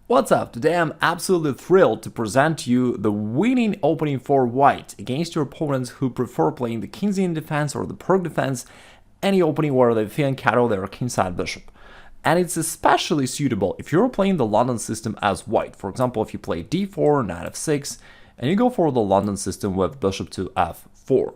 What's up? Today I'm absolutely thrilled to present to you the winning opening for white against your opponents who prefer playing the Kingside Defense or the Pirc Defense, any opening where they fianchetto their Kingside bishop. And it's especially suitable if you're playing the London system as white. For example, if you play d4, knight f6, and you go for the London system with bishop to f4.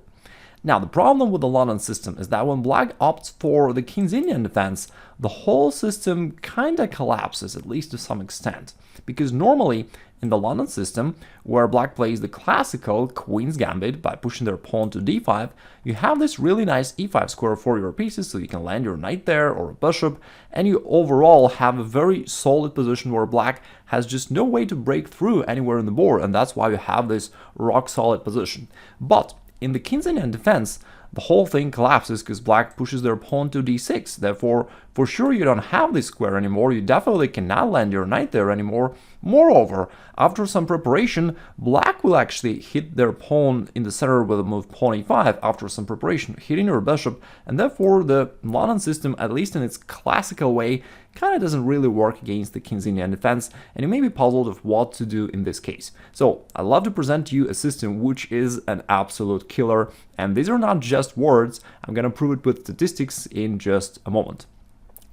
Now, the problem with the London system is that when black opts for the King's Indian defense, the whole system kinda collapses, at least to some extent. Because normally, in the London system, where black plays the classical Queen's Gambit by pushing their pawn to d5, you have this really nice e5 square for your pieces, so you can land your knight there or a bishop, and you overall have a very solid position where black has just no way to break through anywhere in the board, and that's why you have this rock-solid position. But in the King's Indian defense, the whole thing collapses because black pushes their pawn to d6. Therefore, for sure you don't have this square anymore. You definitely cannot land your knight there anymore. Moreover, after some preparation, black will actually hit their pawn in the center with a move pawn e5 after some preparation, hitting your bishop, and therefore the London system, at least in its classical way, kind of doesn't really work against the King's Indian defense, and you may be puzzled of what to do in this case. So I'd love to present to you a system which is an absolute killer, and these are not just words. I'm gonna prove it with statistics in just a moment.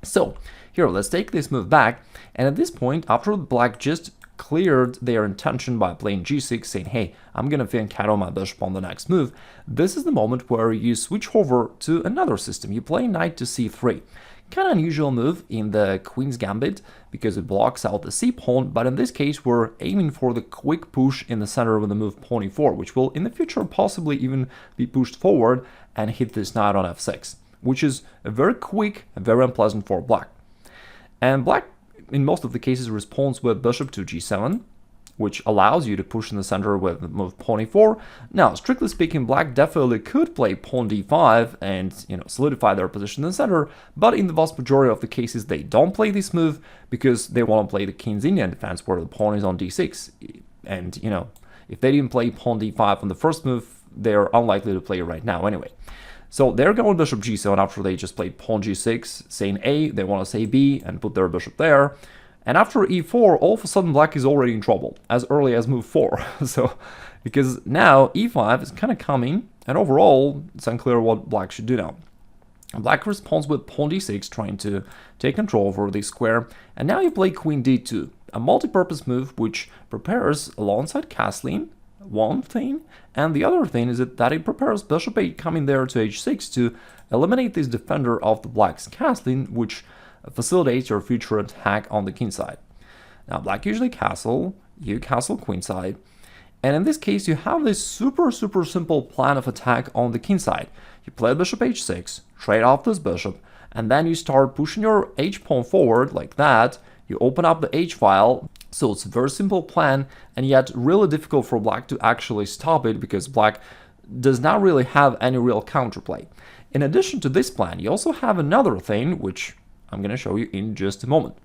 So here, let's take this move back, and at this point, after black just cleared their intention by playing g6, saying, hey, I'm gonna fianchetto my bishop on the next move, this is the moment where you switch over to another system. You play knight to c3. Kind of unusual move in the Queen's Gambit because it blocks out the c-pawn, but in this case we're aiming for the quick push in the center with the move pawn e4, which will in the future possibly even be pushed forward and hit this knight on f6, which is very quick and very unpleasant for black. And black, in most of the cases, responds with bishop to g7, which allows you to push in the center with the move pawn e4. Now, strictly speaking, black definitely could play pawn d5 and solidify their position in the center, but in the vast majority of the cases they don't play this move because they want to play the King's Indian defense where the pawn is on d6. And if they didn't play pawn d5 on the first move, they're unlikely to play it right now anyway. So they're going bishop g7 after they just played pawn g6, saying A, they want to say B and put their bishop there. And after e4, all of a sudden black is already in trouble, as early as move 4. So, because now e5 is kind of coming, and overall, it's unclear what black should do now. Black responds with pawn d6, trying to take control over this square, and now you play queen d2, a multi-purpose move which prepares alongside castling, one thing, and the other thing is that it prepares bishop 8 coming there to h6 to eliminate this defender of the black's castling, which facilitates your future attack on the king side. Now, black usually castle, you castle queenside, and in this case you have this super simple plan of attack on the king side. You play bishop h6, trade off this bishop, and then you start pushing your h-pawn forward like that. You open up the h-file, so it's a very simple plan, and yet really difficult for black to actually stop it because black does not really have any real counterplay. In addition to this plan, you also have another thing, which I'm going to show you in just a moment.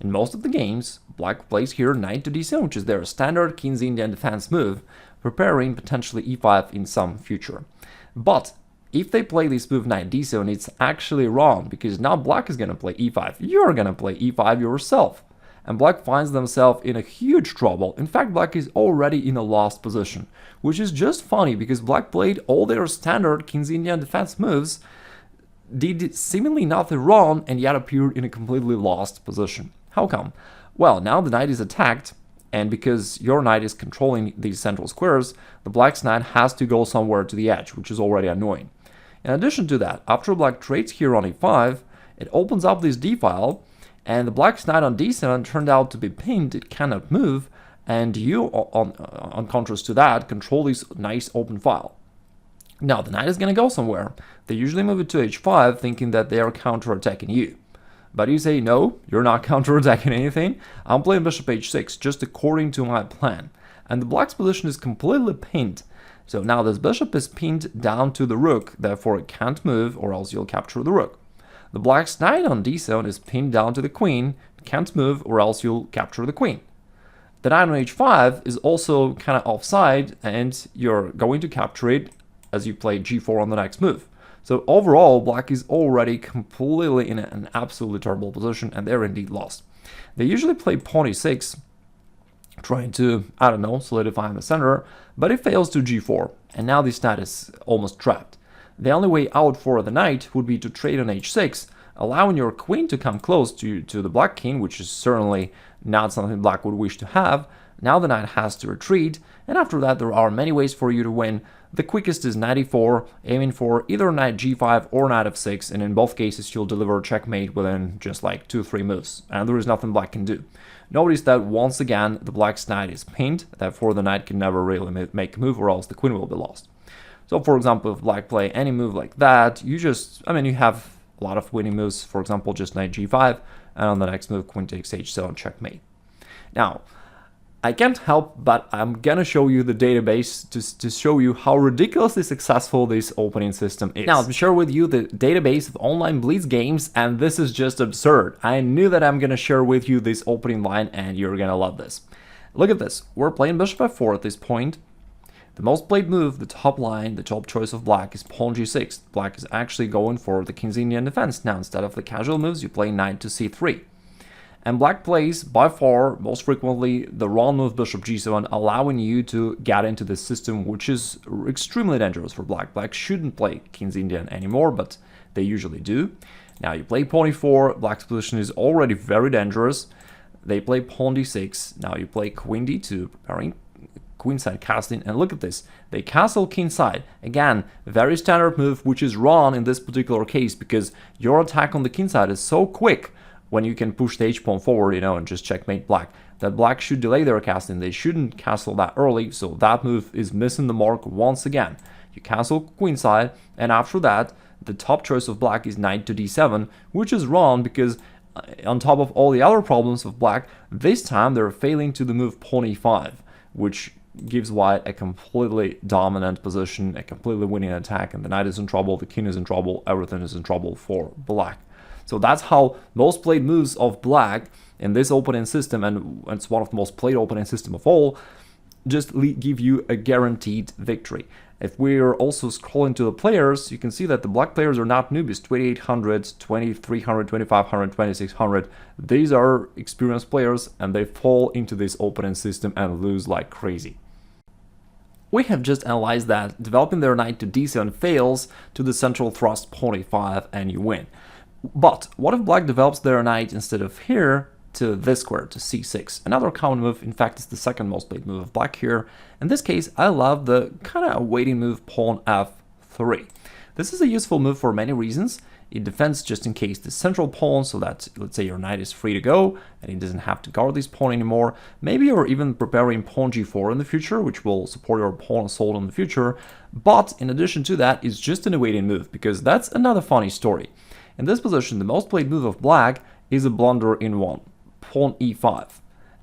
In most of the games, black plays here knight to d7, which is their standard King's Indian defense move, preparing potentially e5 in some future. But if they play this move knight d7, it's actually wrong, because now black is going to play e5. You're going to play e5 yourself. And black finds themselves in a huge trouble. In fact, black is already in a lost position, which is just funny because black played all their standard King's Indian defense moves, did seemingly nothing wrong, and yet appeared in a completely lost position. How come? Well, now the knight is attacked, and because your knight is controlling these central squares, the black's knight has to go somewhere to the edge, which is already annoying. In addition to that, after black trades here on e5, it opens up this d-file, and the black's knight on d7 turned out to be pinned, it cannot move, and you, on contrast to that, control this nice open file. Now, the knight is going to go somewhere. They usually move it to h5, thinking that they are counterattacking you. But you say, no, you're not counterattacking anything. I'm playing bishop h6, just according to my plan. And the black's position is completely pinned. So now this bishop is pinned down to the rook, therefore it can't move, or else you'll capture the rook. The black's knight on d7 is pinned down to the queen, can't move, or else you'll capture the queen. The knight on h5 is also kind of offside, and you're going to capture it as you play g4 on the next move. So overall, black is already completely in an absolutely terrible position, and they're indeed lost. They usually play pawn e6, trying to, I don't know, solidify in the center, but it fails to g4, and now this knight is almost trapped. The only way out for the knight would be to trade on h6, allowing your queen to come close to the black king, which is certainly not something black would wish to have. Now the knight has to retreat, and after that there are many ways for you to win. The quickest is knight e4, aiming for either knight g5 or knight f6, and in both cases you'll deliver checkmate within just like 2-3 moves, and there is nothing black can do. Notice that once again the black's knight is pinned, therefore the knight can never really make a move or else the queen will be lost. So for example, if black play any move like that, you have a lot of winning moves, for example just knight g5, and on the next move queen takes h7 checkmate. Now, I can't help but I'm gonna show you the database to show you how ridiculously successful this opening system is. Now, let me share with you the database of online Blitz games, and this is just absurd. I knew that I'm gonna share with you this opening line and you're gonna love this. Look at this. We're playing bishop f4 at this point. The most played move, the top line, the top choice of black is pawn g6. Black is actually going for the King's Indian defense. Now, instead of the casual moves, you play knight to c3. And black plays, by far, most frequently, the wrong move bishop g7, allowing you to get into this system, which is extremely dangerous for black. Black shouldn't play King's Indian anymore, but they usually do. Now you play pawn e4, black's position is already very dangerous. They play pawn d6, now you play queen d2, preparing queenside castling, and look at this, they castle kingside. Again, very standard move, which is wrong in this particular case, because your attack on the kingside is so quick when you can push the h-pawn forward, and just checkmate black, that black should delay their castling. They shouldn't castle that early, so that move is missing the mark once again. You castle queenside, and after that, the top choice of black is knight to d7, which is wrong because on top of all the other problems of black, this time they're failing to the move pawn e5, which gives white a completely dominant position, a completely winning attack, and the knight is in trouble, the king is in trouble, everything is in trouble for black. So that's how most played moves of black in this opening system, and it's one of the most played opening system of all, just give you a guaranteed victory. If we're also scrolling to the players, you can see that the black players are not newbies, 2800, 2300, 2500, 2600. These are experienced players, and they fall into this opening system and lose like crazy. We have just analyzed that developing their knight to d7 fails to the central thrust pawn e5 and you win. But what if black develops their knight instead of here to this square, to c6? Another common move, in fact, is the second most played move of black here. In this case, I love the kind of waiting move pawn f3. This is a useful move for many reasons. It defends just in case the central pawn, so that, let's say, your knight is free to go and it doesn't have to guard this pawn anymore. Maybe you're even preparing pawn g4 in the future, which will support your pawn assault in the future. But in addition to that, it's just an awaiting move, because that's another funny story. In this position, the most played move of black is a blunder in one, pawn e5.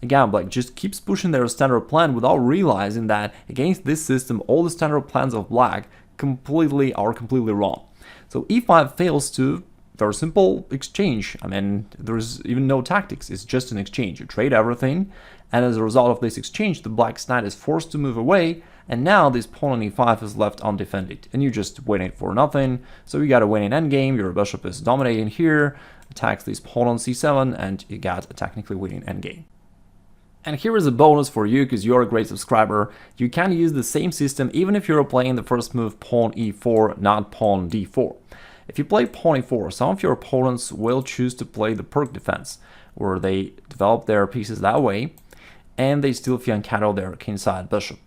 Again, black just keeps pushing their standard plan without realizing that against this system, all the standard plans of black are completely wrong. So e5 fails to very simple exchange. I mean, there's even no tactics, it's just an exchange. You trade everything, and as a result of this exchange, the black's knight is forced to move away, and now this pawn on e5 is left undefended, and you just waiting for nothing. So you got a winning endgame, your bishop is dominating here, attacks this pawn on c7, and you got a technically winning endgame. And here is a bonus for you, because you're a great subscriber. You can use the same system even if you're playing the first move pawn e4, not pawn d4. If you play pawn e4, some of your opponents will choose to play the Pirc Defense, where they develop their pieces that way, and they still fianchetto their kingside bishop.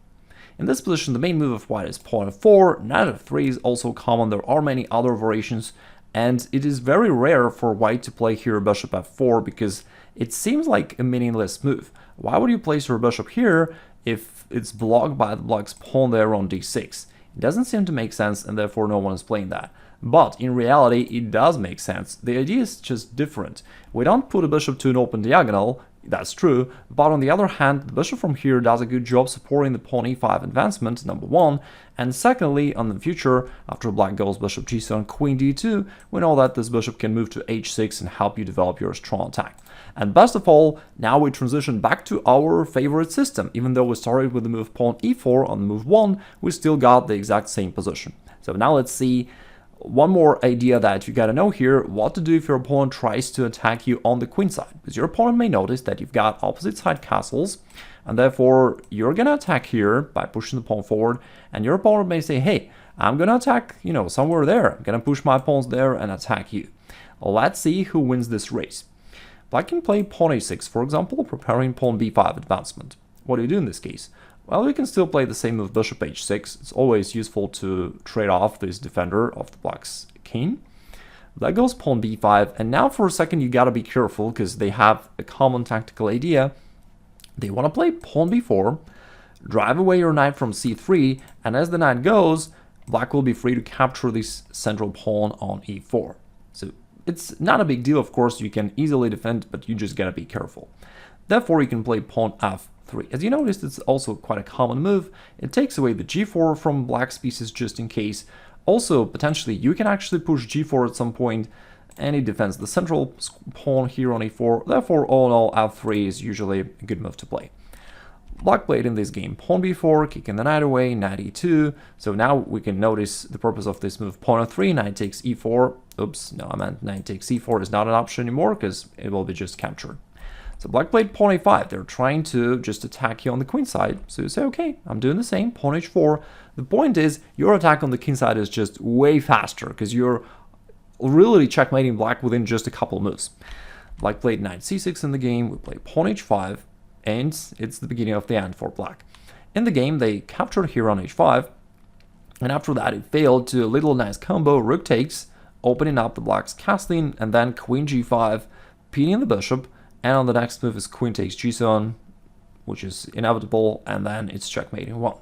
In this position, the main move of white is pawn f4, knight f3 is also common, there are many other variations, and it is very rare for white to play here bishop f4 because it seems like a meaningless move. Why would you place your bishop here if it's blocked by the black's pawn there on d6? It doesn't seem to make sense, and therefore no one is playing that. But in reality, it does make sense. The idea is just different. We don't put a bishop to an open diagonal, that's true, but on the other hand, the bishop from here does a good job supporting the pawn e5 advancement, number one, and secondly, on the future, after black goes bishop g7, queen d2, we know that this bishop can move to h6 and help you develop your strong attack. And best of all, now we transition back to our favorite system. Even though we started with the move pawn e4 on move 1, we still got the exact same position. So now let's see one more idea that you gotta know here, what to do if your opponent tries to attack you on the queen side. Because your opponent may notice that you've got opposite side castles, and therefore you're gonna attack here by pushing the pawn forward, and your opponent may say, hey, I'm gonna attack, somewhere there. I'm gonna push my pawns there and attack you. Let's see who wins this race. Black can play pawn a6, for example, preparing pawn b5 advancement. What do you do in this case? Well, you can still play the same move, bishop h6. It's always useful to trade off this defender of the black's king. That goes pawn b5, and now for a second you gotta be careful because they have a common tactical idea. They want to play pawn b4, drive away your knight from c3, and as the knight goes, black will be free to capture this central pawn on e4. So it's not a big deal, of course, you can easily defend, but you just gotta be careful. Therefore, you can play pawn f3. As you noticed, it's also quite a common move. It takes away the g4 from black's pieces just in case. Also, potentially, you can actually push g4 at some point, and it defends the central pawn here on e4. Therefore, all in all, f3 is usually a good move to play. Black played in this game pawn b4, kicking the knight away, knight e2. So now we can notice the purpose of this move. Pawn f3, knight takes e4. Oops, no, I meant knight takes e4 is not an option anymore because it will be just captured. So black played pawn a5. They're trying to just attack you on the queen side. So you say, okay, I'm doing the same, pawn h4. The point is, your attack on the king side is just way faster because you're really checkmating black within just a couple moves. Black played knight c6 in the game. We play pawn h5. And it's the beginning of the end for black. In the game, they captured here on h5, and after that it failed to a little nice combo, rook takes, opening up the black's castling, and then queen g5, pinning the bishop, and on the next move is queen takes g7, which is inevitable, and then it's checkmate in 1.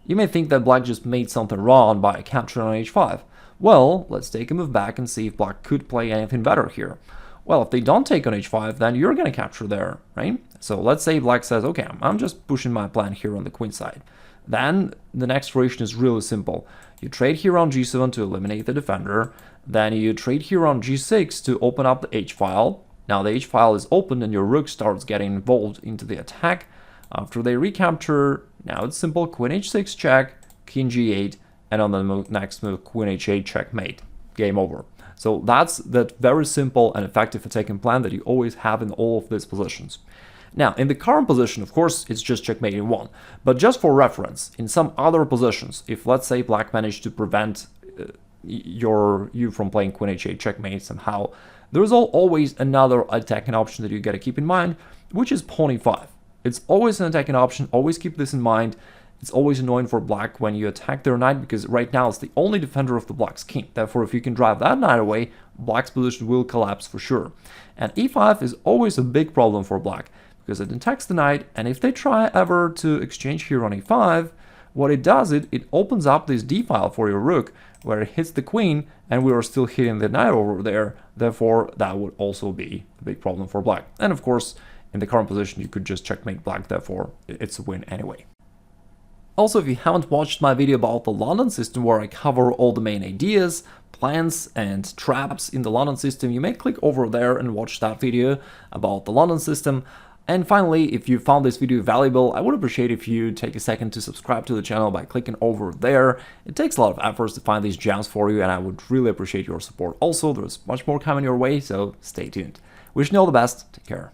You may think that black just made something wrong by capturing on h5. Well, let's take a move back and see if black could play anything better here. Well, if they don't take on h5, then you're going to capture there, right? So let's say black says, okay, I'm just pushing my plan here on the queen side. Then the next variation is really simple. You trade here on g7 to eliminate the defender. Then you trade here on g6 to open up the h-file. Now the h-file is open and your rook starts getting involved into the attack. After they recapture, now it's simple, queen h6 check, king g8, and on the next move, queen h8 checkmate. Game over. So that's that very simple and effective attacking plan that you always have in all of these positions. Now, in the current position, of course, it's just checkmate in 1. But just for reference, in some other positions, if let's say black managed to prevent you from playing queen h8 checkmate somehow, there's always another attacking option that you got to keep in mind, which is pawn e5. It's always an attacking option, always keep this in mind. It's always annoying for black when you attack their knight because right now it's the only defender of the black's king. Therefore, if you can drive that knight away, black's position will collapse for sure. And e5 is always a big problem for black because it attacks the knight, and if they try ever to exchange here on e5, what it does, it opens up this d-file for your rook where it hits the queen, and we are still hitting the knight over there. Therefore, that would also be a big problem for black. And of course, in the current position, you could just checkmate black, therefore it's a win anyway. Also, if you haven't watched my video about the London system where I cover all the main ideas, plans and traps in the London system, you may click over there and watch that video about the London system. And finally, if you found this video valuable, I would appreciate if you take a second to subscribe to the channel by clicking over there. It takes a lot of efforts to find these gems for you, and I would really appreciate your support. Also, there's much more coming your way, so stay tuned. Wishing you all the best. Take care.